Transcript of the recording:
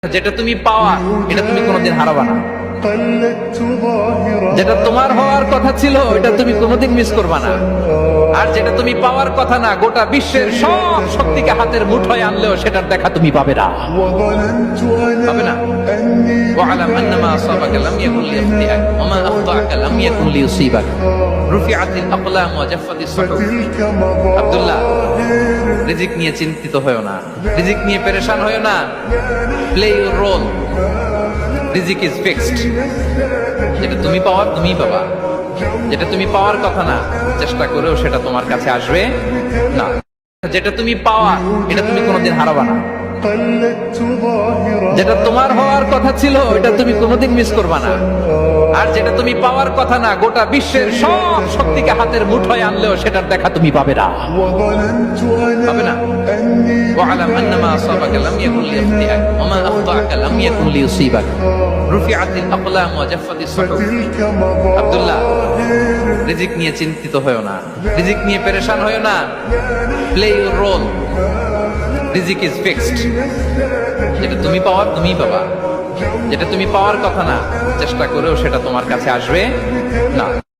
যেটা তুমি পাওয়া এটা তুমি কোনোদিন হারাবা না। যেটা তোমার হওয়ার কথা ছিল এটা তুমি কোনোদিন মিস করবা না। আর যেটা তুমি পাওয়ার কথা না, গোটা বিশ্বের সব শক্তিকে হাতের মুঠোয় আনলেও সেটার দেখা তুমি পাবে না, পাবে না। ওয়ালাম আন্নামা আসাবাকা লাম ইয়াকুন লিয়াখতিআক ওয়া মা আখতাআকা লাম ইয়াকুন লিয়ুসিবাক রুফিআতিল আকলাম ওয়া জাফফাতিস সুহুফ। আব্দুল্লাহ, রিজিক নিয়ে চিন্তিত হয়ো না, রিজিক নিয়ে পেরেশান হয়ো না। প্লে ইউর রোল, রিজিক ইজ ফিক্সড। যেটা তুমি পাওয়ার তুমিই পাবা, যেটা তুমি পাওয়ার কথা না চেষ্টা করেও সেটা তোমার কাছে আসবে না। যেটা তুমি পাওয়া এটা তুমি কোনোদিন হারাবা না। যেটা তোমার হওয়ার কথা ছিল এটা তুমি কোনোদিন মিস করবা না। আর যেটা তুমি পাওয়ার কথা না, গোটা বিশ্বের সব শক্তিকে হাতের মুঠোয় আনলেও সেটার দেখা তুমি পাবে না, পাবে না। ওয়ালাম আন্নামা আসাবাকা লাম ইয়াকুন লিয়াখতিআক ওয়া মা আখতাআকা লাম ইয়াকুন লিয়ুসিবাক রুফিআতিল আকলাম ওয়া জাফফাতিস সুহুফ। আব্দুল্লাহ, রিজিক নিয়ে চিন্তিত হয়ো না, রিজিক নিয়ে পেরেশান হয়ো না। প্লে ইউর রোল, রিজিক ইজ ফিক্সড। যেটা তুমি পাওয়ার তুমিই পাবা, যেটা তুমি পাওয়ার কথা না চেষ্টা করেও সেটা তোমার কাছে আসবে না।